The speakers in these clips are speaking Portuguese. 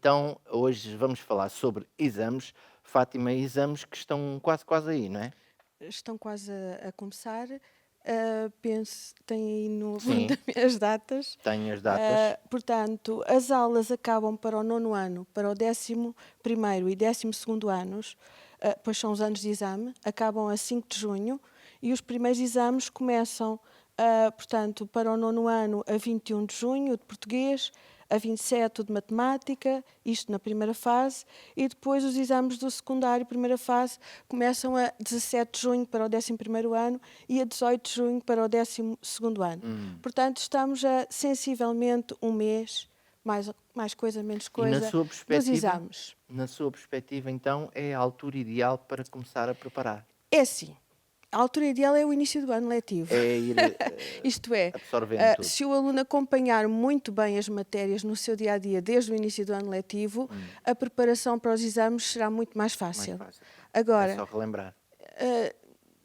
Então, hoje vamos falar sobre exames. Fátima, exames que estão quase aí, não é? Estão quase a começar. Penso, tem aí no Sim, apontamento as datas. tenho as datas. Portanto, as aulas acabam para o nono ano, para o 11º e 12º anos, pois são os anos de exame, acabam a 5 de junho e os primeiros exames começam, portanto, para o nono ano a 21 de junho, de português, a 27 de matemática, isto na primeira fase, e depois os exames do secundário, primeira fase, começam a 17 de junho para o 11º ano e a 18 de junho para o 12º ano. Hum. Portanto, estamos a sensivelmente um mês, mais coisa, menos E coisa, dos exames. na sua perspectiva, então, é a altura ideal para começar a preparar. É assim, a altura ideal é o início do ano letivo. É ir Isto é, absorvendo tudo. se o aluno acompanhar muito bem as matérias no seu dia a dia desde o início do ano letivo, a preparação para os exames será muito mais Mais fácil. fácil, claro. É Agora, só relembrar.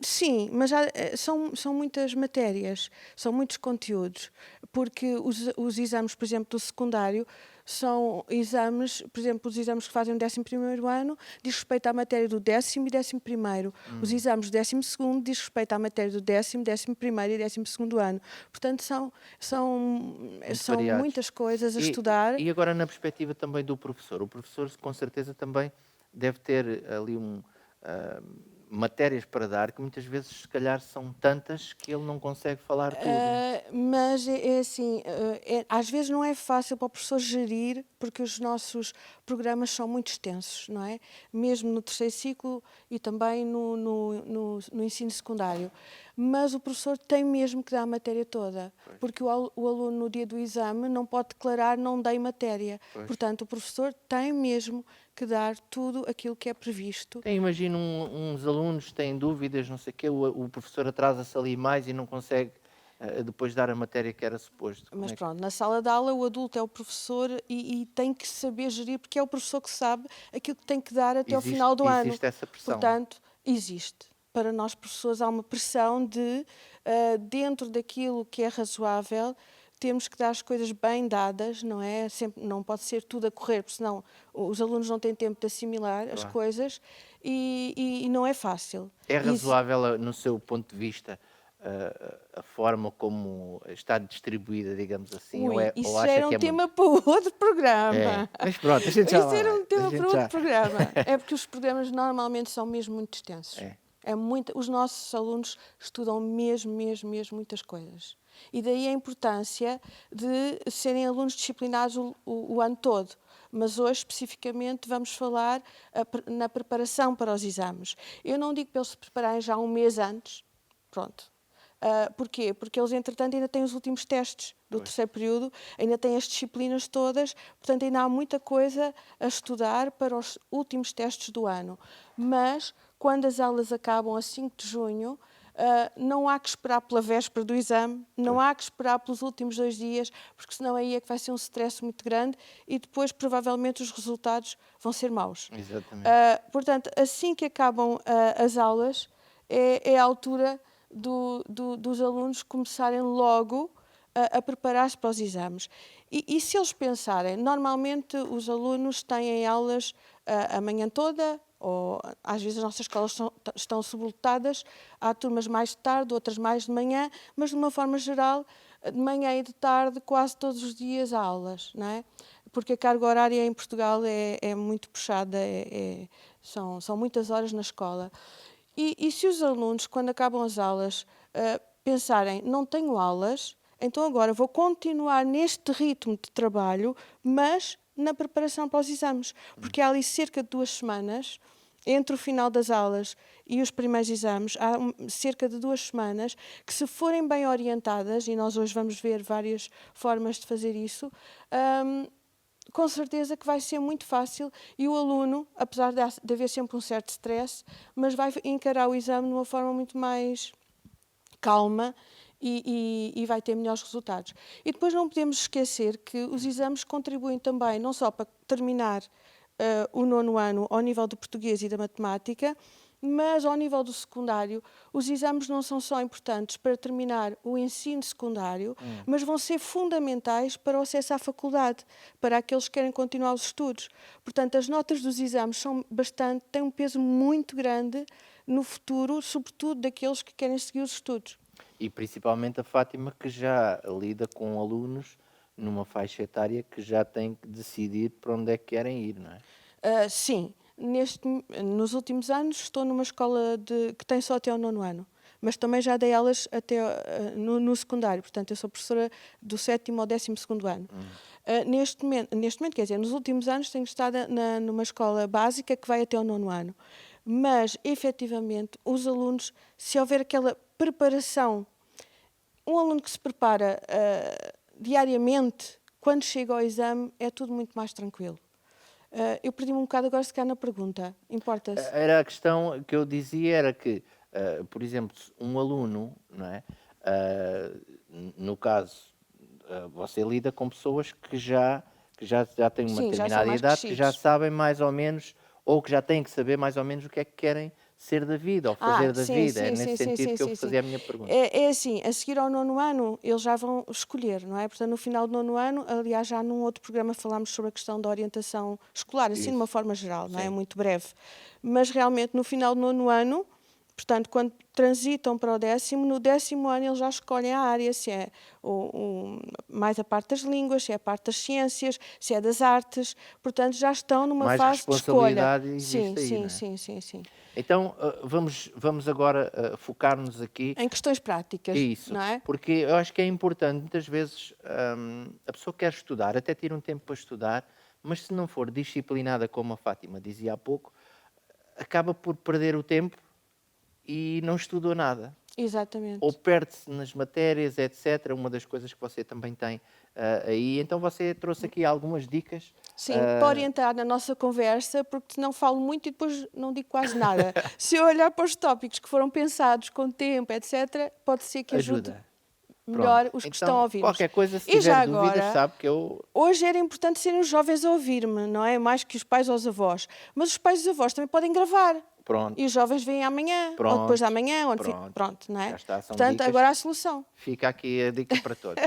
sim, mas são muitas matérias, são muitos conteúdos, porque os exames, por exemplo, do secundário, são exames, por exemplo, os exames que fazem no 11º ano diz respeito à matéria do 10º e 11º. Os exames do 12º diz respeito à matéria do 10º, 11º e 12º ano. Portanto, Muito são variados. muitas coisas a E, estudar. e agora na perspectiva também do professor. O professor com certeza também deve ter ali ah, matérias para dar que muitas vezes se calhar são tantas que ele não consegue falar tudo. Mas é assim, às vezes não é fácil para o professor gerir, porque os nossos programas são muito extensos, não é? Mesmo no terceiro ciclo e também no ensino secundário. Mas o professor tem mesmo que dar a matéria toda, Pois, porque o aluno no dia do exame não pode declarar não dei matéria. pois. Portanto, o professor tem mesmo que dar tudo aquilo que é previsto. Tem, imagino uns alunos têm dúvidas, não sei o quê, o professor atrasa-se ali mais e não consegue depois dar a matéria que era suposto. Como Mas é que... pronto, na sala de aula o adulto é o professor e tem que saber gerir, porque é o professor que sabe aquilo que tem que dar até ao final do ano. existe essa pressão? Portanto, existe. Para nós professores há uma pressão de, dentro daquilo que é razoável, temos que dar as coisas bem dadas, não é? Sempre, não pode ser tudo a correr, porque senão os alunos não têm tempo de assimilar as Claro. coisas e não é fácil. É Isso, razoável, no seu ponto de vista, a forma como está distribuída, digamos assim, ui, ou isso já acha era que um é tema muito? para outro É, programa. mas pronto, a gente já Isso lá era vai. um A tema para gente outro já. programa. É porque os programas normalmente são mesmo muito extensos. É. Os nossos alunos estudam mesmo muitas coisas. E daí a importância de serem alunos disciplinados o ano todo. Mas hoje, especificamente, vamos falar na preparação para os exames. Eu não digo para eles se prepararem já um mês antes, pronto. Porquê? Porque eles, entretanto, ainda têm os últimos testes do Pois. terceiro período, ainda têm as disciplinas todas, portanto, ainda há muita coisa a estudar para os últimos testes do ano. Mas, quando as aulas acabam a 5 de junho, não há que esperar pela véspera do exame, não Pois. há que esperar pelos últimos 2 dias, porque senão aí é que vai ser um stress muito grande e depois, provavelmente, os resultados vão ser maus. Exatamente. Portanto, assim que acabam as aulas, é a altura dos alunos começarem logo a preparar-se para os exames. E se eles pensarem, normalmente os alunos têm aulas a manhã toda, ou às vezes as nossas escolas estão sobrelotadas, há turmas mais de tarde, outras mais de manhã, mas de uma forma geral, de manhã e de tarde, quase todos os dias há aulas, não é? Porque a carga horária em Portugal é muito puxada, são muitas horas na escola. E se os alunos, quando acabam as aulas, pensarem, não tenho aulas, então agora vou continuar neste ritmo de trabalho, mas na preparação para os exames, porque há ali cerca de 2 semanas, entre o final das aulas e os primeiros exames, há cerca de 2 semanas que, se forem bem orientadas, e nós hoje vamos ver várias formas de fazer isso, com certeza que vai ser muito fácil e o aluno, apesar de haver sempre um certo stress, mas vai encarar o exame de uma forma muito mais calma e vai ter melhores resultados. E depois não podemos esquecer que os exames contribuem também não só para terminar o nono ano ao nível do português e da matemática, mas ao nível do secundário, os exames não são só importantes para terminar o ensino secundário, mas vão ser fundamentais para o acesso à faculdade, para aqueles que querem continuar os estudos. Portanto, as notas dos exames têm um peso muito grande no futuro, sobretudo daqueles que querem seguir os estudos. E principalmente a Fátima, que já lida com alunos numa faixa etária que já tem que decidir para onde é que querem ir, não é? Sim, nos últimos anos estou numa escola que tem só até o 9º ano, mas também já dei aulas no secundário, portanto eu sou professora do 7º ao 12º ano. Neste momento, quer dizer, nos últimos anos tenho estado numa escola básica que vai até o 9º ano, mas efetivamente os alunos, se houver aquela preparação, um aluno que se prepara diariamente, quando chega ao exame, é tudo muito mais tranquilo. Eu perdi-me um bocado agora se calhar na pergunta. Importa-se? Era a questão que eu dizia, era que, por exemplo, um aluno, não é? No caso, você lida com pessoas que já têm uma Sim, já são determinada mais idade, que já crescidos. sabem mais ou menos, ou que já têm que saber mais ou menos o que é que querem ser da vida, ou fazer da sim, vida. É sim, nesse sim, sim, sentido sim, que eu sim, sim. fazia a minha pergunta. É assim, a seguir ao 9º ano, eles já vão escolher, não é? Portanto, no final do 9º ano, aliás, já num outro programa falámos sobre a questão da orientação escolar, assim de uma Isso. forma geral, não é? Sim. Muito breve. Mas realmente, no final do 9º ano, portanto, quando transitam para o 10º, no 10º ano eles já escolhem a área, se é mais a parte das línguas, se é a parte das ciências, se é das artes, portanto, já estão numa Mais fase de escolha. responsabilidade existe aí, não é? Sim. Então, vamos agora focar-nos aqui. Em questões práticas, Isso, não é? porque eu acho que é importante, muitas vezes, a pessoa quer estudar, até tira um tempo para estudar, mas se não for disciplinada, como a Fátima dizia há pouco, acaba por perder o tempo e não estudou nada. Exatamente. Ou perde-se nas matérias, etc. Uma das coisas que você também tem aí. Então você trouxe aqui algumas dicas. Sim, para orientar na nossa conversa, porque senão falo muito e depois não digo quase nada. Se eu olhar para os tópicos que foram pensados com tempo, etc., pode ser que ajude Ajuda. melhor Pronto. os que Então, estão a ouvir-nos. qualquer coisa, se E já tiver dúvidas, agora, sabe que eu... hoje era importante serem os jovens a ouvir-me, não é? Mais que os pais ou os avós. Mas os pais e os avós também podem gravar. Pronto. E os jovens vêm amanhã, ou Pronto, depois de amanhã, ou pronto. pronto, não é? Já está, são Portanto, dicas. agora há a solução. Fica aqui a dica para todos.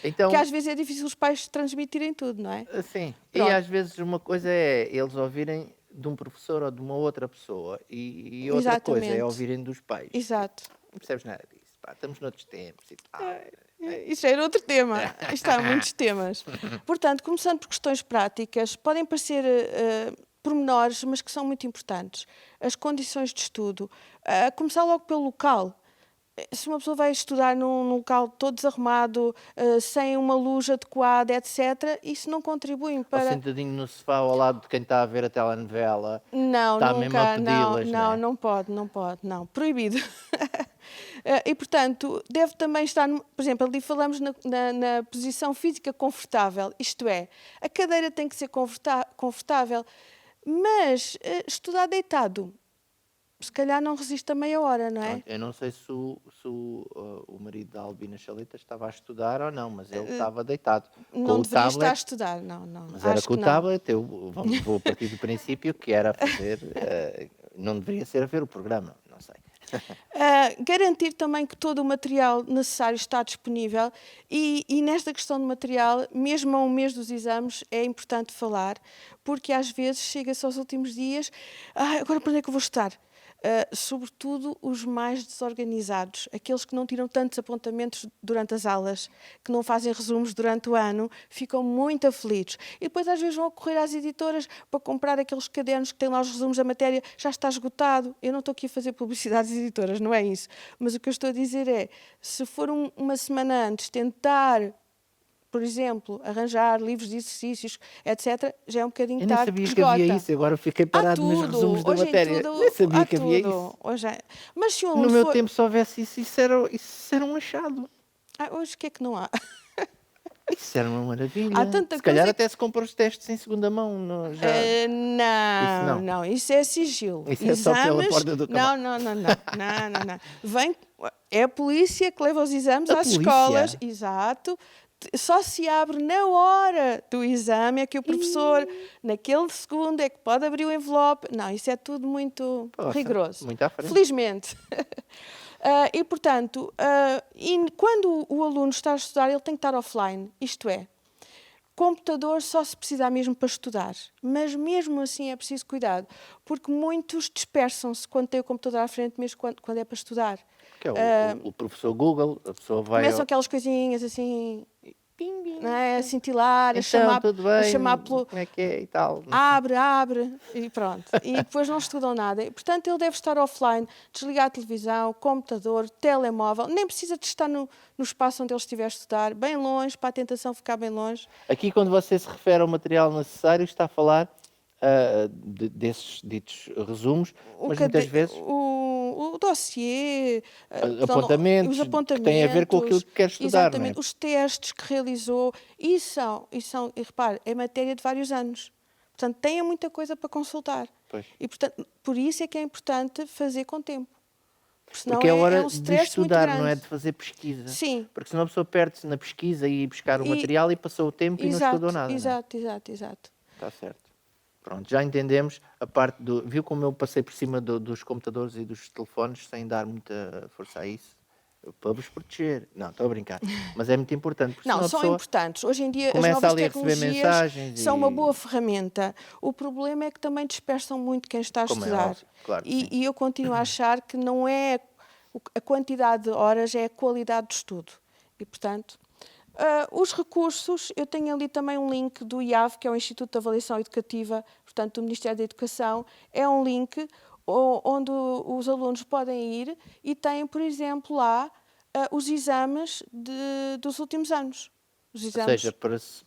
Então, Porque às vezes é difícil os pais transmitirem tudo, não é? sim, e Pronto. às vezes uma coisa é eles ouvirem de um professor ou de uma outra pessoa e outra coisa é Exatamente. ouvirem dos pais. Exato. Não percebes nada disso. Pá, estamos noutros tempos e tal. Isso era outro tema. Isto há muitos temas. Portanto, começando por questões práticas, podem parecer pormenores, mas que são muito importantes. As condições de estudo. A começar logo pelo local. Se uma pessoa vai estudar num local todo desarrumado, sem uma luz adequada, etc., isso não contribui Ou para... sentadinho no sofá ao lado de quem está a ver a telenovela. Não, Está mesmo a nunca, não, pedi-las, não, né? não pode, não, proibido. E, portanto, deve também estar, por exemplo, ali falamos na posição física confortável, isto é, a cadeira tem que ser confortável, mas estudar deitado, se calhar não resiste a meia hora, não é? Eu não sei se o marido da Albina Chaleta estava a estudar ou não, mas ele estava deitado. Não com o deveria estar a tablet, estudar, não. mas era Acho com o que não. tablet, eu vou partir do princípio que era a fazer, não deveria ser a ver o programa, não sei. Garantir também que todo o material necessário está disponível e nesta questão de material, mesmo a um mês dos exames, é importante falar, porque às vezes chega-se aos últimos dias, agora para onde é que eu vou estudar? Sobretudo os mais desorganizados, aqueles que não tiram tantos apontamentos durante as aulas, que não fazem resumos durante o ano, ficam muito aflitos. E depois às vezes vão correr às editoras para comprar aqueles cadernos que têm lá os resumos da matéria, já está esgotado. Eu não estou aqui a fazer publicidade às editoras, não é isso. Mas o que eu estou a dizer é, se for uma semana antes tentar, por exemplo, arranjar livros de exercícios, etc., já é um bocadinho Eu nem tarde, sabia porque que havia esgota. isso, agora fiquei parado nos resumos da Hoje em matéria. tudo, Nem sabia há que havia tudo. isso. Hoje Mas se um No aluno meu for... tempo, se houvesse isso era um achado. Hoje o que é que não há? Isso era uma maravilha. Há tanta Se calhar coisa até se compra os testes em segunda mão. Já... Não, isso é sigilo. Isso é só pela porta do cavalo. Não. É a polícia que leva os exames A às polícia? escolas, exato, Só se abre na hora do exame é que o professor, naquele segundo, é que pode abrir o envelope. Não, isso é tudo muito Poxa, rigoroso. muito à frente. Felizmente. E, portanto, quando o aluno está a estudar, ele tem que estar offline. Isto é, computador só se precisar mesmo para estudar. Mas mesmo assim é preciso cuidado, porque muitos dispersam-se quando têm o computador à frente, mesmo quando é para estudar. Que é o professor Google, a pessoa vai Começam aquelas coisinhas assim, Pim, pim, não é? A cintilar, então, tudo a bem, chamar pelo como é que é e tal. Não sei. abre, e pronto. E depois não estudam nada. E, portanto, ele deve estar offline, desligar a televisão, computador, telemóvel. Nem precisa de estar no espaço onde ele estiver a estudar, bem longe, para a tentação ficar bem longe. Aqui, quando você se refere ao material necessário, está a falar desses ditos resumos, mas muitas vezes O dossiê, apontamentos os que apontamentos, têm a ver com aquilo que quer estudar, não é? exatamente, os testes que realizou, e repare, é matéria de vários anos. Portanto, tem muita coisa para consultar. Pois. E, portanto, por isso é que é importante fazer com tempo. Porque senão Porque é hora um de stress muito estudar, grande. não é de fazer pesquisa. Sim. Porque senão a pessoa perde-se na pesquisa e ir buscar o material e passou o tempo e não estudou nada. Exato. Está certo. Pronto, já entendemos a parte do... Viu como eu passei por cima dos computadores e dos telefones sem dar muita força a isso? Para vos proteger. Não, estou a brincar. Mas é muito importante. Porque Não, senão a são pessoa importantes. Hoje em dia as começa novas ali a receber tecnologias mensagens são e- uma boa ferramenta. O problema é que também dispersam muito quem está a Como é estudar. óbvio, claro que sim. E eu continuo a achar que não é a quantidade de horas, é a qualidade do estudo. E, portanto, os recursos, eu tenho ali também um link do IAV, que é o Instituto de Avaliação Educativa, portanto, do Ministério da Educação. É um link onde os alunos podem ir e têm, por exemplo, lá os exames dos últimos anos. Os Ou exames. seja,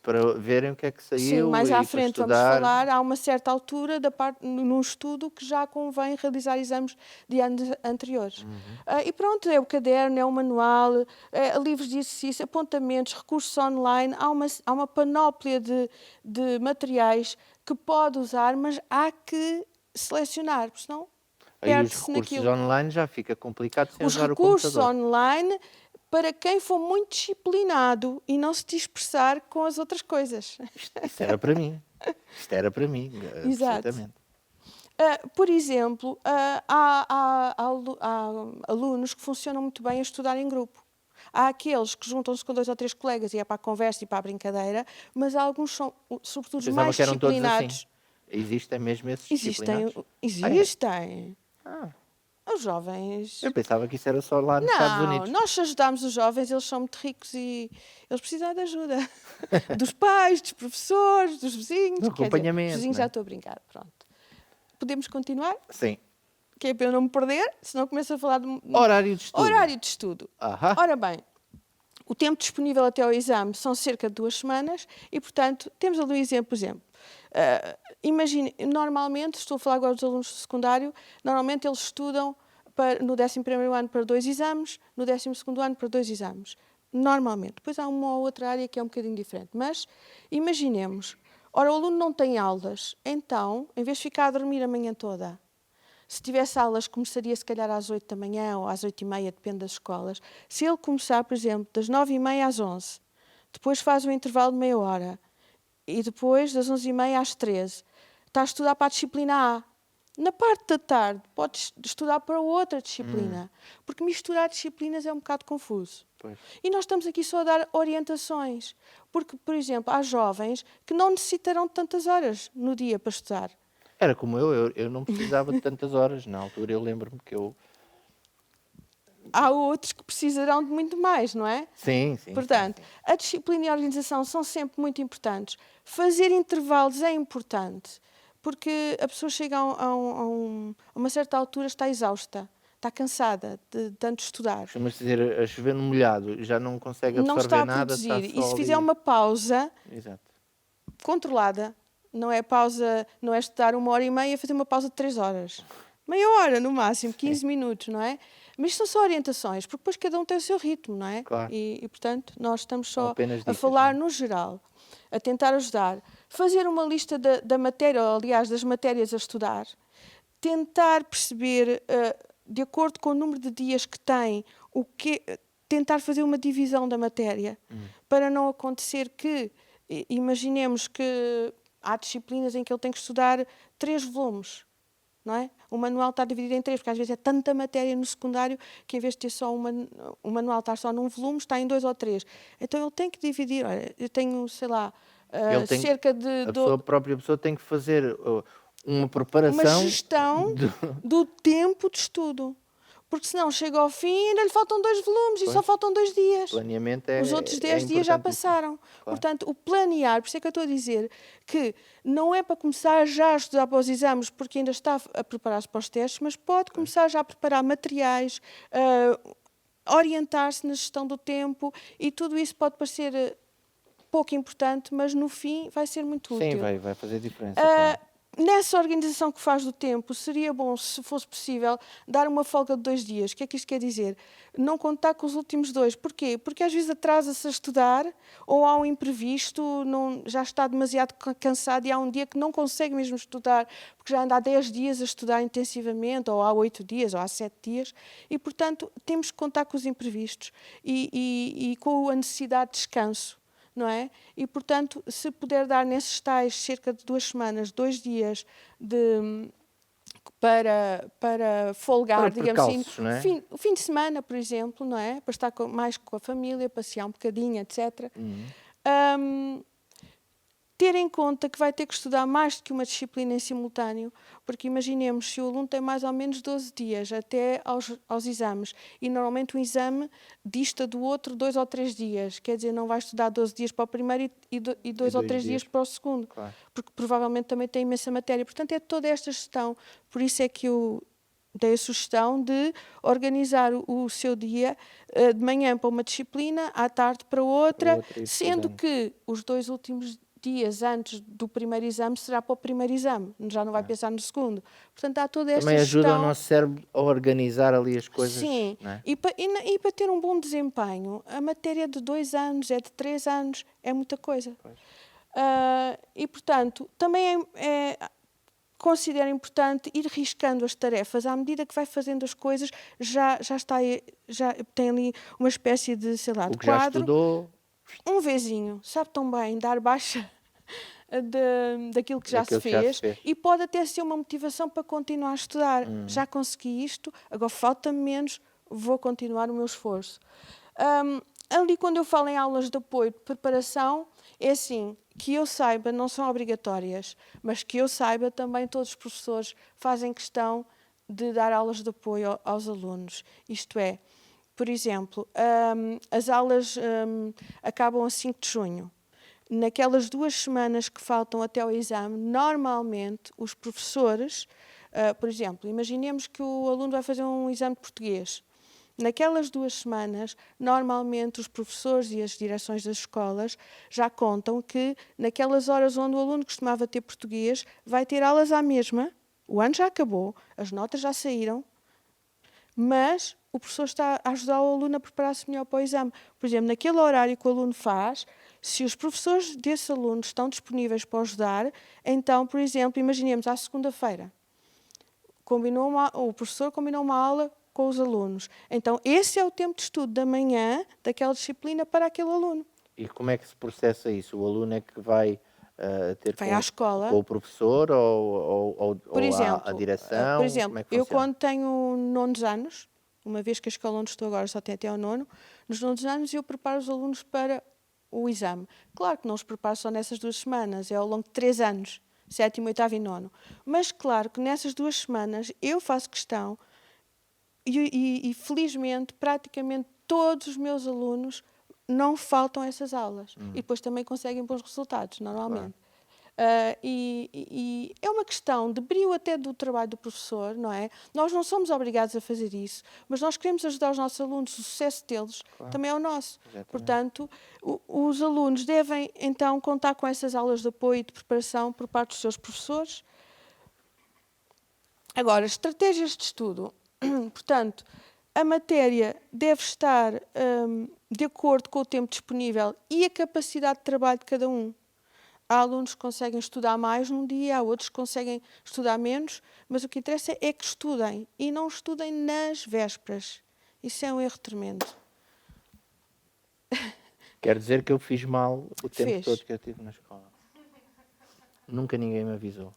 para verem o que é que saiu Sim, mais e à para frente vamos estudar. falar, há uma certa altura num estudo que já convém realizar exames de anos anteriores. E pronto, é o caderno, é o manual, livros de exercício, apontamentos, recursos online, há uma panóplia de materiais que pode usar, mas há que selecionar, porque senão Aí os perde-se recursos naquilo. online já fica complicado sem Os usar o recursos computador. online para quem for muito disciplinado e não se dispersar com as outras coisas. Isso era para mim. Isto era para mim, Exato. perfeitamente. Por exemplo, há alunos que funcionam muito bem a estudar em grupo. Há aqueles que juntam-se com 2 ou 3 colegas e é para a conversa e para a brincadeira, mas alguns são, sobretudo os Pensava mais que eram todos assim. disciplinados. Existem mesmo esses disciplinados? Existem. Ah, Os jovens. eu pensava que isso era só lá nos Estados Não, Unidos. nós ajudamos os jovens, eles são muito ricos e eles precisam de ajuda. Dos pais, dos professores, dos vizinhos. Do acompanhamento, Os vizinhos não é? já estou a brincar, pronto. Podemos continuar? Sim. Que é para eu não me perder, senão começo a falar de... Horário de estudo. Horário de estudo. Ahá. Ora bem, o tempo disponível até ao exame são cerca de 2 semanas e, portanto, temos ali um exemplo. Imagine, normalmente, estou a falar agora dos alunos do secundário, normalmente eles estudam no 11º ano para 2 exames, no 12º ano para 2 exames. Normalmente. Depois há uma ou outra área que é um bocadinho diferente. Mas, imaginemos, ora, o aluno não tem aulas, então, em vez de ficar a dormir a manhã toda, se tivesse aulas, começaria se calhar às 8 da manhã ou às 8h30, depende das escolas. Se ele começar, por exemplo, das 9h30 às 11, depois faz um intervalo de meia hora e depois das 11h30 às 13, está a estudar para a disciplina A. Na parte da tarde, pode estudar para outra disciplina, porque misturar disciplinas é um bocado confuso. Pois. E nós estamos aqui só a dar orientações, porque, por exemplo, há jovens que não necessitarão de tantas horas no dia para estudar. Era como eu não precisava de tantas horas. Na altura eu lembro-me que eu... Há outros que precisarão de muito mais, não é? Sim. Portanto, a disciplina e a organização são sempre muito importantes. Fazer intervalos é importante, porque a pessoa chega a uma certa altura, está exausta, está cansada de tanto estudar. Costuma-se dizer, a chover no molhado, já não consegue Não absorver está a nada. produzir. Está E só se fizer ali. uma pausa Exato. controlada, não é pausa, não é estudar 1h30, fazer uma pausa de 3 horas. Meia hora, no máximo, 15 minutos, não é? Mas isto são só orientações, porque depois cada um tem o seu ritmo, não é? Claro. E portanto, nós estamos São só apenas a dicas, falar não é? no geral, a tentar ajudar. Fazer uma lista da matéria, ou, aliás, das matérias a estudar, tentar perceber, de acordo com o número de dias que tem, tentar fazer uma divisão da matéria, para não acontecer que, imaginemos que há disciplinas em que ele tem que estudar 3 volumes, não é? O manual está dividido em 3, porque às vezes é tanta matéria no secundário que em vez de ter só o manual estar só num volume, está em 2 ou 3. Então ele tem que dividir, olha, eu tenho, sei lá, Ele tem, cerca de a própria pessoa tem que fazer uma uma preparação gestão de... do tempo de estudo. Porque senão chega ao fim e ainda lhe faltam 2 volumes e só Pois, faltam 2 dias. planeamento Os outros é 10 dias já importantíssimo. passaram. Claro. Portanto, o planear, por isso é que eu estou a dizer que não é para começar já a estudar para os exames, porque ainda está a preparar-se para os testes, mas pode começar já a preparar materiais, orientar-se na gestão do tempo, e tudo isso pode parecer pouco importante, mas no fim vai ser muito Sim, útil. vai fazer diferença, claro. Nessa organização que faz do tempo, seria bom, se fosse possível, dar uma folga de 2 dias. O que é que isto quer dizer? Não contar com os últimos 2. Porquê? Porque às vezes atrasa-se a estudar, ou há um imprevisto, já está demasiado cansado e há um dia que não consegue mesmo estudar, porque já anda há 10 dias a estudar intensivamente, ou há 8 dias, ou há 7 dias, e, portanto, temos que contar com os imprevistos e com a necessidade de descanso. Não é? E, portanto, se puder dar nesses tais cerca de 2 semanas, 2 dias para folgar, Para digamos assim, precalços, não é? o fim de semana, por exemplo, não é? Para estar mais com a família, passear um bocadinho, etc. Ter em conta que vai ter que estudar mais do que uma disciplina em simultâneo, porque imaginemos, se o aluno tem mais ou menos 12 dias até aos exames, e normalmente um exame dista do outro 2 ou 3 dias, quer dizer, não vai estudar 12 dias para o primeiro e 2 ou 3 dias para o segundo, Claro. porque provavelmente também tem imensa matéria. Portanto, é toda esta gestão. Por isso é que eu dei a sugestão de organizar o seu dia de manhã para uma disciplina, à tarde para outra, ir sendo estudando. que os 2 últimos dias antes do primeiro exame será para o primeiro exame, já não vai pensar no segundo. Portanto, há toda esta Também ajuda o gestão. nosso cérebro a organizar ali as coisas, Sim, não é? e para ter um bom desempenho, a matéria de 2 anos, é de 3 anos, é muita coisa. E, portanto, também considero importante ir riscando as tarefas. À medida que vai fazendo as coisas, já tem ali uma espécie de, sei lá, O de que já quadro. estudou, Um vezinho, sabe tão bem dar baixa daquilo que já se daquilo que já se fez, fez. e pode até ser uma motivação para continuar a estudar. Já consegui isto, agora falta-me menos, vou continuar o meu esforço. Ali, quando eu falo em aulas de apoio de preparação, é assim, que eu saiba, não são obrigatórias, mas que eu saiba também todos os professores fazem questão de dar aulas de apoio aos alunos. Isto é, por exemplo, as aulas acabam a 5 de junho. Naquelas 2 semanas que faltam até ao exame, normalmente os professores, por exemplo, imaginemos que o aluno vai fazer um exame de português. Naquelas 2 semanas, normalmente os professores e as direções das escolas já contam que naquelas horas onde o aluno costumava ter português, vai ter aulas à mesma, o ano já acabou, as notas já saíram, mas o professor está a ajudar o aluno a preparar-se melhor para o exame. Por exemplo, naquele horário que o aluno faz, se os professores desse aluno estão disponíveis para ajudar, então, por exemplo, imaginemos à segunda-feira, o professor combinou uma aula com os alunos. Então, esse é o tempo de estudo da manhã daquela disciplina para aquele aluno. E como é que se processa isso? O aluno é que vai ter Vai à escola. com o professor ou Por à exemplo, direção? Como é que eu funciona? quando tenho nonos anos, uma vez que a escola onde estou agora só tem até ao nono, nos nonos anos eu preparo os alunos para o exame. Claro que não os preparo só nessas 2 semanas, é ao longo de 3 anos, 7º, 8º e 9º. Mas claro que nessas 2 semanas eu faço questão e felizmente praticamente todos os meus alunos não faltam a essas aulas. E depois também conseguem bons resultados, normalmente. E é uma questão de brio até do trabalho do professor, não é? Nós não somos obrigados a fazer isso, mas nós queremos ajudar os nossos alunos, o sucesso deles também é o nosso. Exatamente. Portanto, os alunos devem então contar com essas aulas de apoio e de preparação por parte dos seus professores. Agora, estratégias de estudo. Portanto, a matéria deve estar de acordo com o tempo disponível e a capacidade de trabalho de cada um. Há alunos que conseguem estudar mais num dia, há outros que conseguem estudar menos, mas o que interessa é que estudem e não estudem nas vésperas. Isso é um erro tremendo. Quer dizer que eu fiz mal o tempo Fez. todo que eu estive na escola. Nunca ninguém me avisou.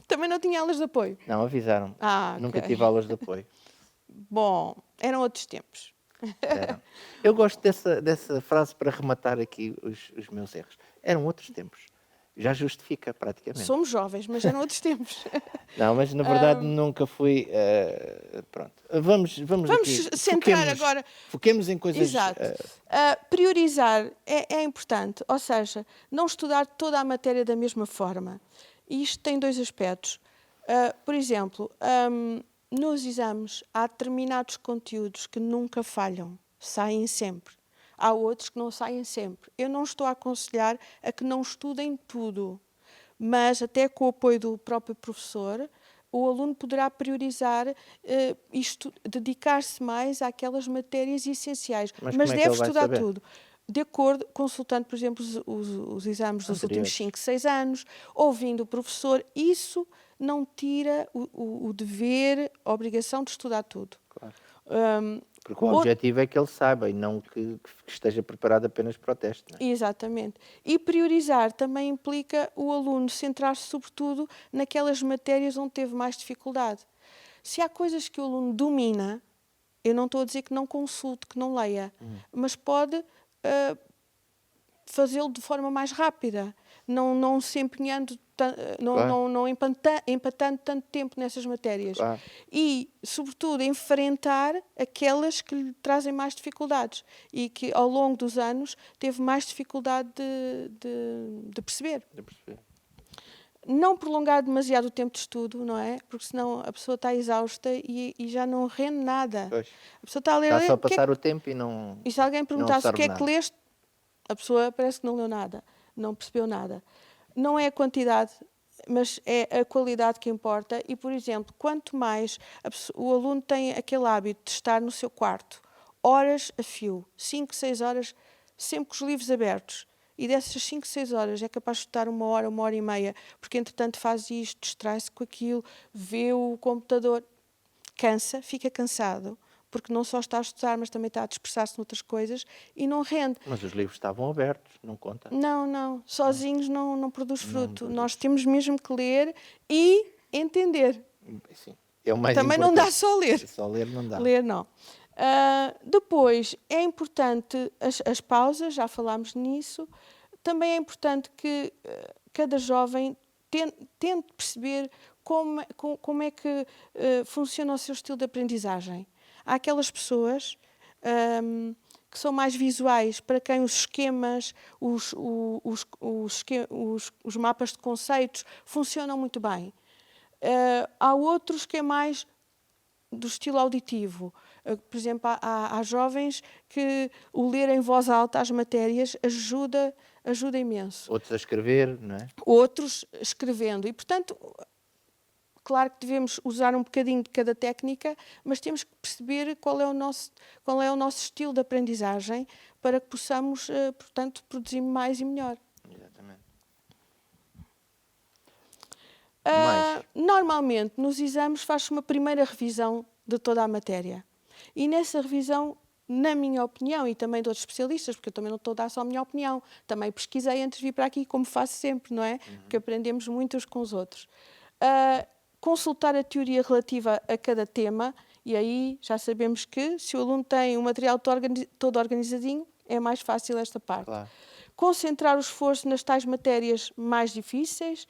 Também não tinha aulas de apoio. Não, avisaram-me. Ah, Nunca ok. tive aulas de apoio. Bom, eram outros tempos. Eram. Eu gosto dessa frase para rematar aqui os meus erros. Eram outros tempos. Já justifica, praticamente. Somos jovens, mas eram outros tempos. Não, mas na verdade nunca fui. Pronto. Vamos Vamos aqui. centrar agora. Foquemos em coisas. Exato. Priorizar é importante, ou seja, não estudar toda a matéria da mesma forma. E isto tem dois aspectos. Por exemplo, nos exames há determinados conteúdos que nunca falham, saem sempre. Há outros que não saem sempre. Eu não estou a aconselhar a que não estudem tudo, mas até com o apoio do próprio professor, o aluno poderá priorizar dedicar-se mais àquelas matérias essenciais, Mas mas como é que deve ele vai estudar saber? tudo. De acordo, consultando, por exemplo, os exames dos últimos Anteriores. 5, 6 anos, ouvindo o professor, isso não tira o dever, a obrigação de estudar tudo. Claro. Hum, Porque o Outro- objetivo é que ele saiba e não que esteja preparado apenas para o teste. Não é? Exatamente. E priorizar também implica o aluno centrar-se sobretudo naquelas matérias onde teve mais dificuldade. Se há coisas que o aluno domina, eu não estou a dizer que não consulte, que não leia, mas pode fazê-lo de forma mais rápida, não se empenhando, Claro. não empatando tanto tempo nessas matérias. Claro. E, sobretudo, enfrentar aquelas que lhe trazem mais dificuldades e que, ao longo dos anos, teve mais dificuldade de perceber. De perceber. Não prolongar demasiado o tempo de estudo, não é? Porque senão a pessoa está exausta e já não rende nada. Pois. A pessoa está a ler, Está só a o que é passar o tempo e não. e se alguém perguntasse o que é que nada. leste, a pessoa parece que não leu nada, não percebeu nada. Não é a quantidade, mas é a qualidade que importa. E, por exemplo, quanto mais o aluno tem aquele hábito de estar no seu quarto, horas a fio, 5, 6 horas, sempre com os livros abertos, e dessas 5, 6 horas é capaz de estudar 1 hora e meia, porque entretanto faz isto, distrai-se com aquilo, vê o computador, cansa, fica cansado, porque não só está a estudar, mas também está a dispersar-se noutras coisas e não rende. Mas os livros estavam abertos, não conta. Não, sozinhos não produz fruto. produz. Nós temos mesmo que ler e entender. Sim. É o mais Também não importante. dá só ler. Só ler não dá. Ler não. Depois, é importante as pausas, já falámos nisso. Também é importante que cada jovem tente perceber como é que funciona o seu estilo de aprendizagem. Há aquelas pessoas que são mais visuais, para quem os esquemas, os mapas de conceitos funcionam muito bem. Há outros que é mais do estilo auditivo. Por exemplo, há jovens que o ler em voz alta as matérias ajuda imenso. Outros a escrever, não é? Outros escrevendo. E, portanto, claro que devemos usar um bocadinho de cada técnica, mas temos que perceber qual é o nosso estilo de aprendizagem para que possamos, portanto, produzir mais e melhor. Exatamente. Mais. Normalmente, nos exames, faz-se uma primeira revisão de toda a matéria. E nessa revisão, na minha opinião, e também de outros especialistas, porque eu também não estou a dar só a minha opinião, também pesquisei antes de vir para aqui, como faço sempre, não é? Porque aprendemos muito uns com os outros. Consultar a teoria relativa a cada tema, e aí já sabemos que, se o aluno tem o material todo organizadinho, é mais fácil esta parte. Claro. Concentrar o esforço nas tais matérias mais difíceis.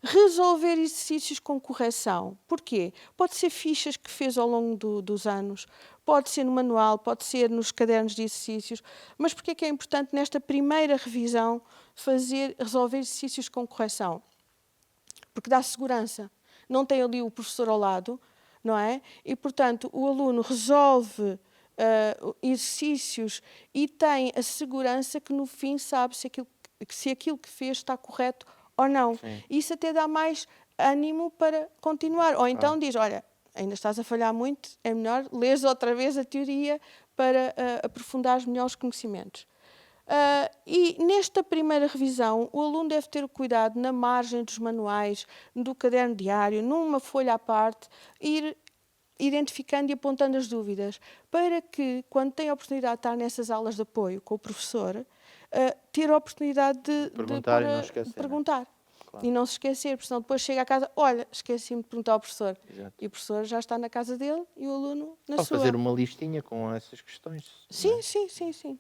Resolver exercícios com correção. Porquê? Pode ser fichas que fez ao longo dos anos, pode ser no manual, pode ser nos cadernos de exercícios, mas porquê é que é importante nesta primeira revisão resolver exercícios com correção? Porque dá segurança. Não tem ali o professor ao lado, não é? E, portanto, o aluno resolve exercícios e tem a segurança que, no fim, sabe se aquilo que fez está correto ou não. Sim. Isso até dá mais ânimo para continuar. Ou então diz, olha, ainda estás a falhar muito, é melhor leres outra vez a teoria para aprofundar melhor os conhecimentos. E nesta primeira revisão, o aluno deve ter o cuidado, na margem dos manuais, do caderno diário, numa folha à parte, ir identificando e apontando as dúvidas, para que, quando tem a oportunidade de estar nessas aulas de apoio com o professor, ter a oportunidade de Perguntar e não pôr esquecer, de não é? perguntar. Claro. E não se esquecer, porque senão depois chega a casa, olha, esqueci-me de perguntar ao professor. Exato. E o professor já está na casa dele e o aluno na Ou sua. fazer uma listinha com essas questões, não Sim, é? sim, sim, sim.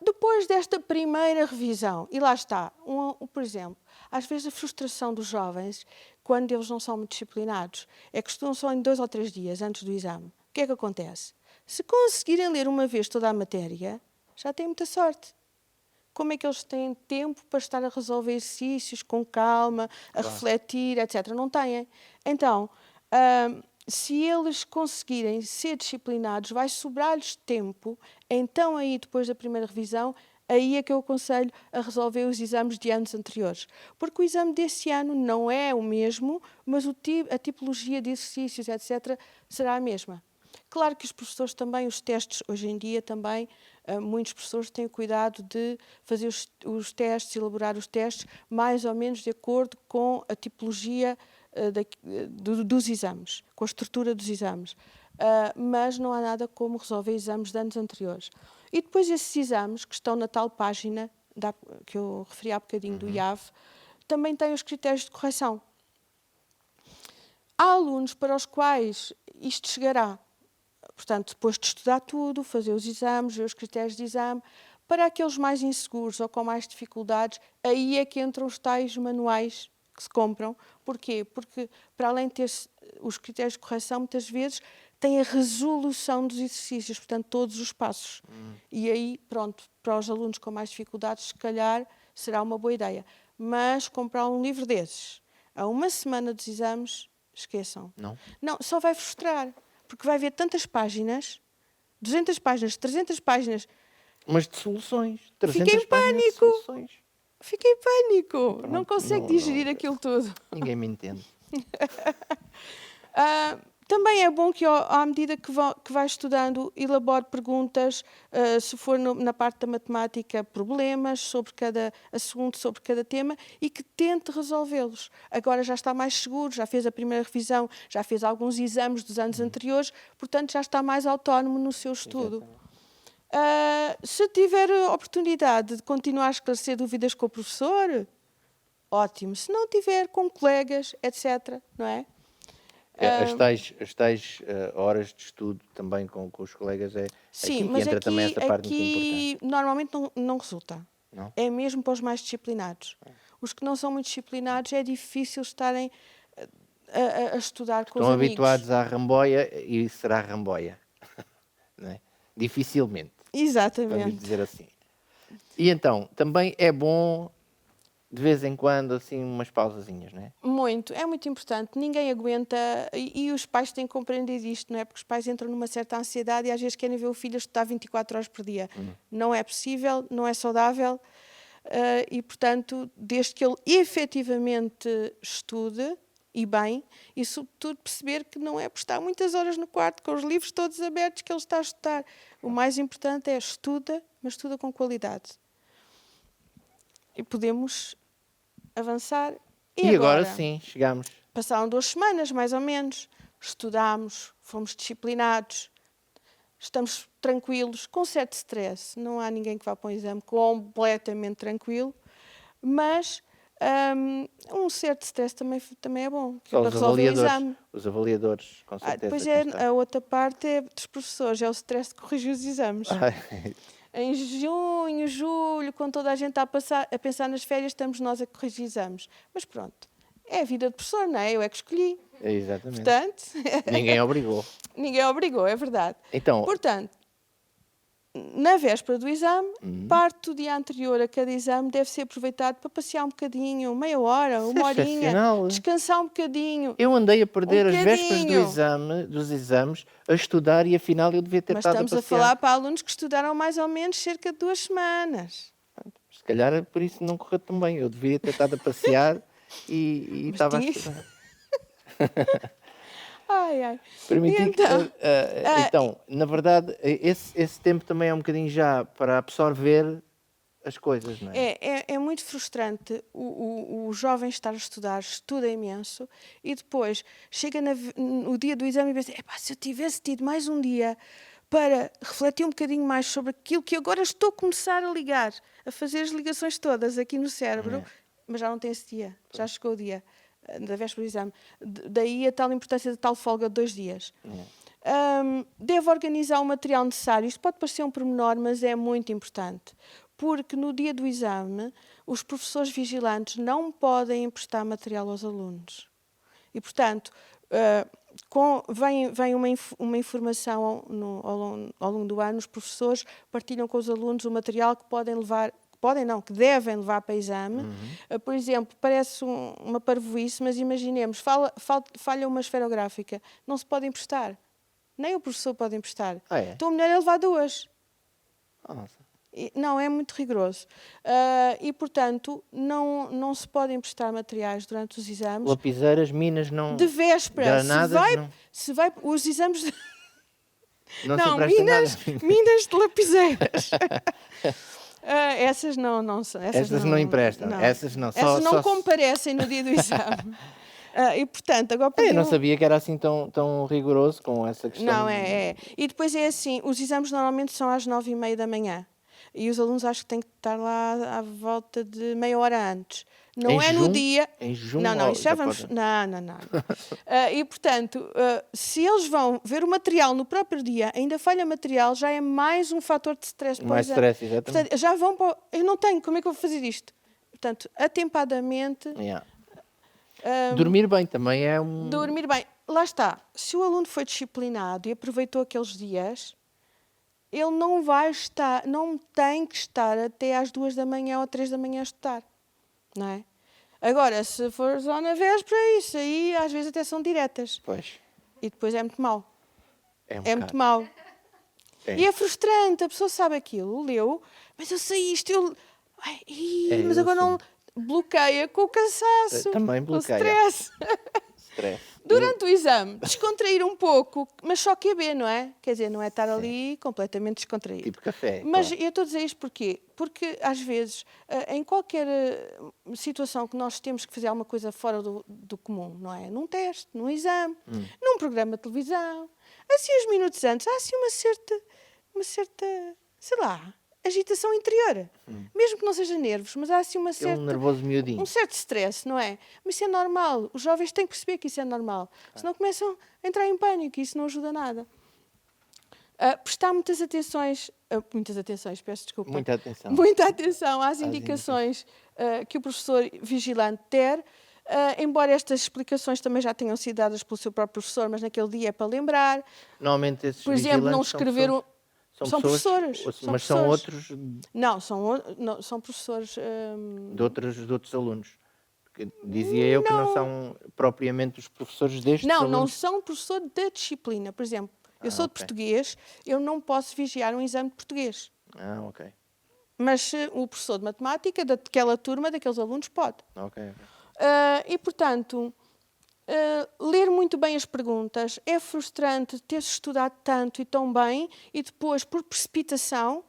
Depois desta primeira revisão, e lá está, por exemplo, às vezes a frustração dos jovens, quando eles não são muito disciplinados, é que estudam só em 2 ou 3 dias antes do exame. O que é que acontece? Se conseguirem ler uma vez toda a matéria, já têm muita sorte. Como é que eles têm tempo para estar a resolver exercícios com calma, a Claro. refletir, etc? Não têm. Então, se eles conseguirem ser disciplinados, vai sobrar-lhes tempo, então aí, depois da primeira revisão, aí é que eu aconselho a resolver os exames de anos anteriores. Porque o exame desse ano não é o mesmo, mas a tipologia de exercícios, etc., será a mesma. Claro que os professores também, os testes, hoje em dia também, muitos professores têm o cuidado de fazer os testes, elaborar os testes, mais ou menos de acordo com a tipologia dos exames, com a estrutura dos exames. Mas não há nada como resolver exames de anos anteriores. E depois esses exames, que estão na tal página que eu referi há bocadinho do IAV, também têm os critérios de correção. Há alunos para os quais isto chegará. Portanto, depois de estudar tudo, fazer os exames, ver os critérios de exame, para aqueles mais inseguros ou com mais dificuldades, aí é que entram os tais manuais que se compram. Porquê? Porque, para além de ter os critérios de correção, muitas vezes tem a resolução dos exercícios, portanto, todos os passos. E aí, pronto, para os alunos com mais dificuldades, se calhar será uma boa ideia. Mas comprar um livro desses, a uma semana dos exames, esqueçam. Não? Não, só vai frustrar. Porque vai haver tantas páginas, 200 páginas, 300 páginas. Mas de soluções. Fiquei 300 em páginas de pânico. soluções. Fiquei em pânico. Não Pronto, consigo digerir aquilo tudo. ninguém me entende. Também é bom que, à medida que vai estudando, elabore perguntas, se for na parte da matemática, problemas sobre cada assunto, sobre cada tema, e que tente resolvê-los. Agora já está mais seguro, já fez a primeira revisão, já fez alguns exames dos anos anteriores, portanto já está mais autónomo no seu estudo. Se tiver a oportunidade de continuar a esclarecer dúvidas com o professor, ótimo. Se não tiver, com colegas, etc., não é? As tais horas de estudo também com os colegas é Sim, aqui que mas entra também essa parte muito importante. normalmente não resulta. Não? É mesmo para os mais disciplinados. Os que não são muito disciplinados é difícil estarem a estudar com os Estão amigos. habituados à ramboia e será ramboia. Não é? Dificilmente, vamos Exatamente. dizer assim. E então, também é bom de vez em quando, assim, umas pausazinhas, não é? Muito, é muito importante. Ninguém aguenta e os pais têm que compreender isto, não é? Porque os pais entram numa certa ansiedade e às vezes querem ver o filho estudar 24 horas por dia. Não é possível, não é saudável e, portanto, desde que ele efetivamente estude e bem, e sobretudo perceber que não é por estar muitas horas no quarto com os livros todos abertos que ele está a estudar. O mais importante é estuda, mas estuda com qualidade. E podemos avançar. E agora sim, chegamos. Passaram 2 semanas, mais ou menos. Estudámos, fomos disciplinados, estamos tranquilos, com certo stress. Não há ninguém que vá para um exame completamente tranquilo, mas um certo stress também é bom, que é Só para os resolver o avaliadores. exame. Os avaliadores, com certeza. Depois quem está. a outra parte é dos professores, é o stress de corrigir os exames. Em junho, julho, quando toda a gente está a pensar nas férias, estamos nós a corrigir exames. Mas pronto, é a vida de professor, não é? Eu é que escolhi. Exatamente. Portanto, Ninguém obrigou. ninguém obrigou, é verdade. Então, Portanto, na véspera do exame, parte do dia anterior a cada exame deve ser aproveitado para passear um bocadinho, meia hora, isso uma é horinha, excepcional. descansar um bocadinho. Eu andei a perder as vésperas bocadinho. dos exames a estudar e afinal eu devia ter Mas estado a estamos a passear. falar para alunos que estudaram mais ou menos cerca de 2 semanas. Se calhar por isso não correu tão bem. Eu devia ter estado a passear e Mas estava a tinha- estudar. Ai, ai. Permitir E então, então, na verdade, esse tempo também é um bocadinho já para absorver as coisas, não é? é muito frustrante o jovem estar a estudar, estuda imenso e depois chega no dia do exame e pensa, epá, se eu tivesse tido mais um dia para refletir um bocadinho mais sobre aquilo que agora estou a começar a ligar, a fazer as ligações todas aqui no cérebro, mas já não tem esse dia, já chegou o dia da véspera do exame. Daí a tal importância da tal folga de 2 dias. Devo organizar o material necessário. Isto pode parecer um pormenor, mas é muito importante, porque no dia do exame os professores vigilantes não podem emprestar material aos alunos. E, portanto, vem uma informação ao longo do ano, os professores partilham com os alunos o material que podem levar, que devem levar para exame. Por exemplo, parece uma parvoíce, mas imaginemos, falha uma esferográfica, não se pode emprestar. Nem o professor pode emprestar. Então, melhor é levar 2. Nossa. Não, é muito rigoroso. E, portanto, não se podem emprestar materiais durante os exames. Lapiseiras, minas, não... De véspera. Granadas, se vai os exames... Não, minas de lapiseiras. Essas não são. Essas não emprestam. Não. Essas não. Essas não comparecem no dia do exame. E, portanto, agora... Eu não sabia que era assim tão rigoroso com essa questão. Não, é. E depois é assim, os exames normalmente são às 9h30 da manhã. E os alunos acho que têm que estar lá à volta de meia hora antes. Não é no dia... Em junho? Não, isso já vamos... Não. E, portanto, se eles vão ver o material no próprio dia, ainda falha material, já é mais um fator de stress. Mais stress, exatamente. Portanto, já vão para... Eu não tenho, como é que eu vou fazer isto? Portanto, atempadamente... Dormir bem também é um... Dormir bem. Lá está. Se o aluno foi disciplinado e aproveitou aqueles dias, ele não tem que estar até às 2 da manhã ou 3 da manhã a estudar. Não é? Agora, se for só na véspera, isso aí às vezes até são diretas. Pois. E depois é muito mau. É muito mau. E é frustrante. A pessoa sabe aquilo, leu, mas eu sei isto, mas agora não... Bloqueia com o cansaço, também bloqueia. Com o stress. Durante o exame, descontrair um pouco, mas só QB, não é? Quer dizer, não é estar ali completamente descontraído. Tipo café. Mas claro. Eu estou a dizer isto porquê? Porque, às vezes, em qualquer situação que nós temos que fazer alguma coisa fora do comum, não é? Num teste, num exame, num programa de televisão, assim uns minutos antes, há assim uma certa, sei lá, agitação interior. Mesmo que não seja nervos, mas há assim um nervoso miudinho. Um certo stress, não é? Mas isso é normal. Os jovens têm que perceber que isso é normal. Senão começam a entrar em pânico e isso não ajuda nada. Prestar muitas atenções, peço desculpa. Muita atenção às indicações que o professor vigilante der, embora estas explicações também já tenham sido dadas pelo seu próprio professor, mas naquele dia é para lembrar. Normalmente esses por exemplo, não escrever São professores. Mas são outros... Não, são professores... De outros alunos. Porque dizia eu que não são propriamente os professores destes alunos. Não são professor da disciplina. Por exemplo, eu sou de português, eu não posso vigiar um exame de português. Ok. Mas o professor de matemática, daquela turma, daqueles alunos, pode. Ok. E, portanto... ler muito bem as perguntas. É frustrante ter-se estudado tanto e tão bem e depois, por precipitação,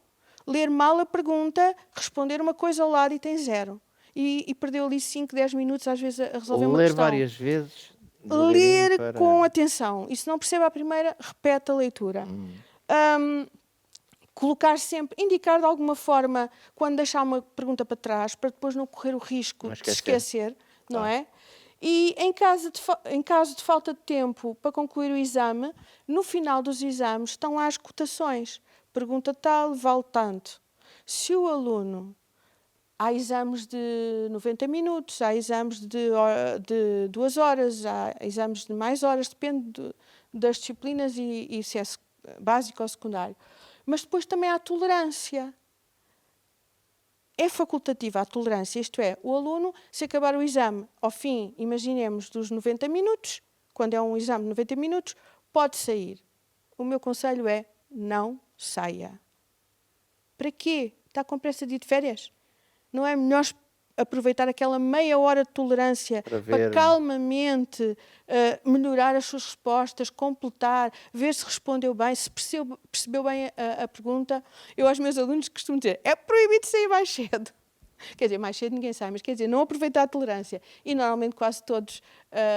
ler mal a pergunta, responder uma coisa ao lado e tem 0. E perdeu ali 5, 10 minutos, às vezes, a resolver uma questão. Ler várias vezes. Ler com atenção. E se não percebe a primeira, repete a leitura. Colocar sempre, indicar de alguma forma, quando deixar uma pergunta para trás, para depois não correr o risco de se esquecer, não é? E em caso de falta de tempo para concluir o exame, no final dos exames estão lá as cotações. Pergunta tal, vale tanto. Se o aluno... Há exames de 90 minutos, há exames de 2 horas, há exames de mais horas, depende das disciplinas e se é básico ou secundário. Mas depois também há tolerância. É facultativa a tolerância, isto é, o aluno, se acabar o exame ao fim, imaginemos, dos 90 minutos, quando é um exame de 90 minutos, pode sair. O meu conselho é, não saia. Para quê? Está com pressa de ir de férias? Não é melhor aproveitar aquela meia hora de tolerância para calmamente melhorar as suas respostas, completar, ver se respondeu bem, se percebeu bem a pergunta? Eu aos meus alunos costumo dizer, é proibido sair mais cedo. Quer dizer, mais cedo ninguém sai, mas quer dizer, não aproveitar a tolerância. E normalmente quase todos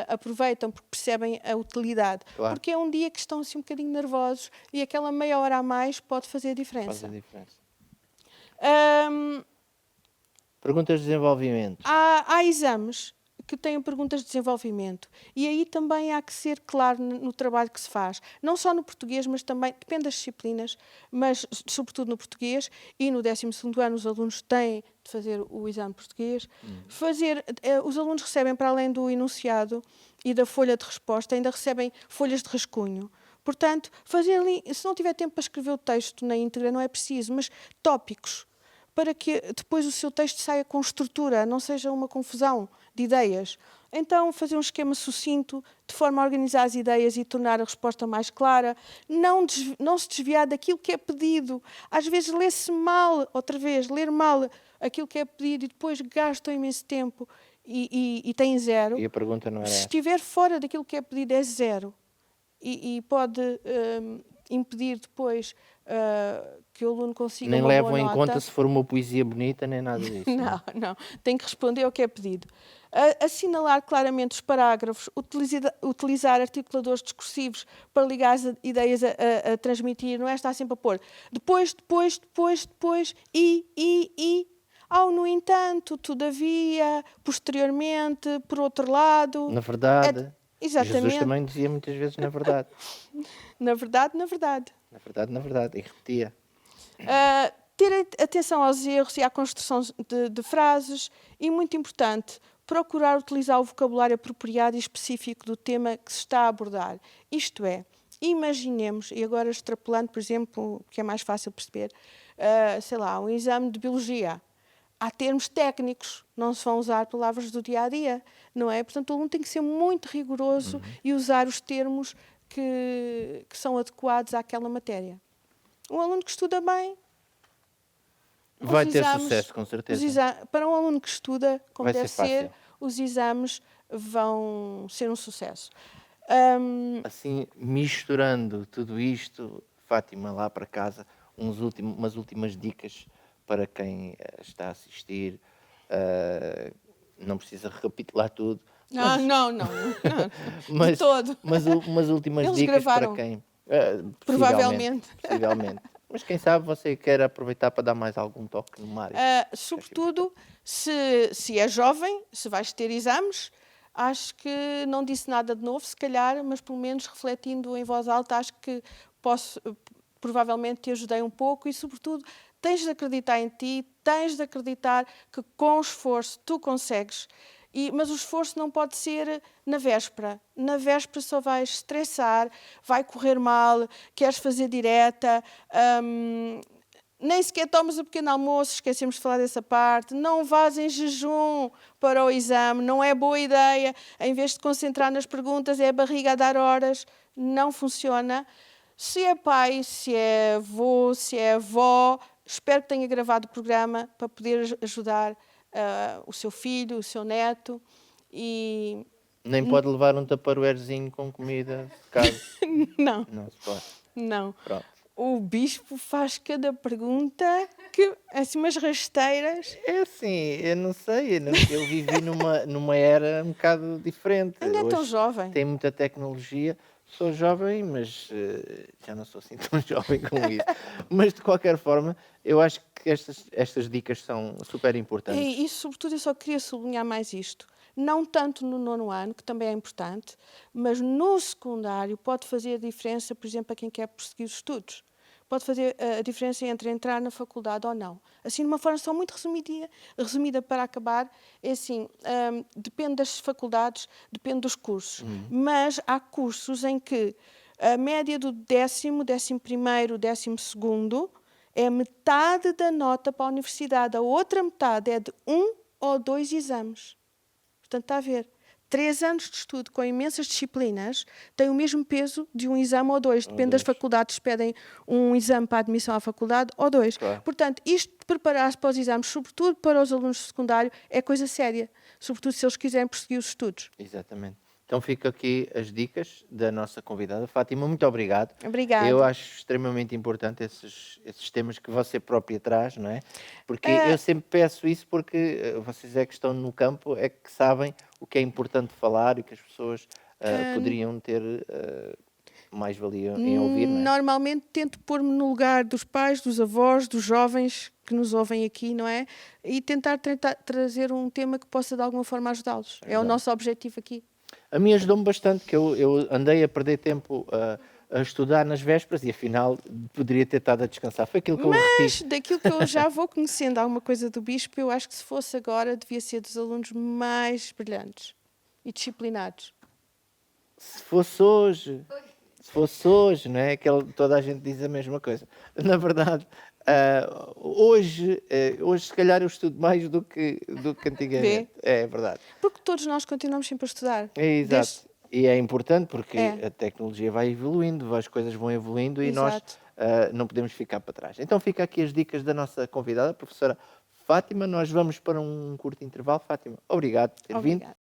aproveitam porque percebem a utilidade. Claro. Porque é um dia que estão assim um bocadinho nervosos e aquela meia hora a mais pode fazer a diferença. Faz a diferença. Ahm, Perguntas de desenvolvimento. há exames que têm perguntas de desenvolvimento e aí também há que ser claro no trabalho que se faz. Não só no português, mas também, depende das disciplinas, mas sobretudo no português e no 12º ano os alunos têm de fazer o exame português. Os alunos recebem, para além do enunciado e da folha de resposta, ainda recebem folhas de rascunho. Portanto, fazer ali, se não tiver tempo para escrever o texto na íntegra, não é preciso, mas tópicos, para que depois o seu texto saia com estrutura, não seja uma confusão de ideias. Então, fazer um esquema sucinto, de forma a organizar as ideias e tornar a resposta mais clara, não se desviar daquilo que é pedido. Às vezes lê-se mal, outra vez, ler mal aquilo que é pedido e depois gastam imenso tempo e têm 0. E a pergunta não era Se essa. estiver fora daquilo que é pedido, é 0. E pode impedir depois que o aluno consiga Nem uma levam boa em nota. conta se for uma poesia bonita, nem nada disso. Não. Tem que responder ao que é pedido. Assinalar claramente os parágrafos, utilizar articuladores discursivos para ligar as ideias a transmitir, não é estar sempre a pôr depois, e, ao no entanto, todavia, posteriormente, por outro lado. Na verdade, Exatamente. Jesus também dizia muitas vezes na verdade. Na verdade. Na verdade, e repetia. Ter atenção aos erros e à construção de frases e, muito importante, procurar utilizar o vocabulário apropriado e específico do tema que se está a abordar. Isto é, imaginemos, e agora extrapolando, por exemplo, que é mais fácil perceber, um exame de biologia. Há termos técnicos, não se vão usar palavras do dia-a-dia, não é? Portanto, o aluno tem que ser muito rigoroso e usar os termos que são adequados àquela matéria. Um aluno que estuda bem... Vai ter sucesso, com certeza. Para um aluno que estuda, como Vai deve ser fácil. ser, os exames vão ser um sucesso. Assim, misturando tudo isto, Fátima, lá para casa, umas últimas dicas para quem está a assistir. Não precisa recapitular tudo. Não. Mas, De todo. Mas umas últimas Eles dicas gravaram. para quem... Provavelmente. Possivelmente. Mas quem sabe você quer aproveitar para dar mais algum toque no Mário. Sobretudo, se é jovem, se vais ter exames, acho que não disse nada de novo, se calhar, mas pelo menos refletindo em voz alta, acho que provavelmente te ajudei um pouco e, sobretudo, tens de acreditar em ti, tens de acreditar que com esforço tu consegues. Mas o esforço não pode ser na véspera. Na véspera só vais estressar, vai correr mal, queres fazer direta, nem sequer tomas o pequeno almoço, esquecemos de falar dessa parte, não vás em jejum para o exame, não é boa ideia. Em vez de concentrar nas perguntas, é a barriga a dar horas, não funciona. Se é pai, se é avô, se é avó, espero que tenha gravado o programa para poder ajudar o seu filho, o seu neto. E Nem pode levar um tupperwarezinho com comida de casa. não, Não se pode. não. Pronto. O bispo faz cada pergunta que, assim, umas rasteiras. É assim, eu não sei, eu vivi numa era um bocado diferente. Ainda é tão Hoje jovem. tem muita tecnologia. Sou jovem, mas já não sou assim tão jovem como isso. Mas, de qualquer forma, eu acho que estas dicas são super importantes. E, sobretudo, eu só queria sublinhar mais isto. Não tanto no 9º ano, que também é importante, mas no secundário pode fazer a diferença, por exemplo, a quem quer prosseguir os estudos. Pode fazer a diferença entre entrar na faculdade ou não. Assim, de uma forma só muito resumida para acabar, é assim, depende das faculdades, depende dos cursos. Mas há cursos em que a média do 10º, 11º, 12º é metade da nota para a universidade. A outra metade é de 1 ou 2 exames. Portanto, está a ver. 3 anos de estudo com imensas disciplinas têm o mesmo peso de um exame ou 2. Depende das faculdades, pedem um exame para a admissão à faculdade ou 2. Claro. Portanto, isto de preparar-se para os exames, sobretudo para os alunos de secundário, é coisa séria. Sobretudo se eles quiserem prosseguir os estudos. Exatamente. Então fica aqui as dicas da nossa convidada. Fátima, muito obrigado. Eu Obrigada. acho extremamente importante esses temas que você própria traz, não é? Porque Ah, eu sempre peço isso porque vocês é que estão no campo, é que sabem o que é importante falar e que as pessoas poderiam ter mais-valia em ouvir, não é? Normalmente tento pôr-me no lugar dos pais, dos avós, dos jovens que nos ouvem aqui, não é? E tentar trazer um tema que possa de alguma forma ajudá-los. É o Exato. nosso objetivo aqui. A mim ajudou-me bastante, que eu andei a perder tempo a estudar nas vésperas e afinal poderia ter estado a descansar. Foi aquilo que eu Mas reti. daquilo que eu já vou conhecendo alguma coisa do bispo, eu acho que se fosse agora, devia ser dos alunos mais brilhantes e disciplinados. Se fosse hoje, se fosse hoje, não é? Toda a gente diz a mesma coisa. Na verdade, hoje se calhar eu estudo mais do que Vê? antigamente. É verdade. Porque todos nós continuamos sempre a estudar. É exato. Desde... E é importante porque É, a tecnologia vai evoluindo, as coisas vão evoluindo e nós exato. não podemos ficar para trás. Então fica aqui as dicas da nossa convidada, a professora Fátima. Nós vamos para um curto intervalo. Fátima, obrigado por ter vindo. Obrigada.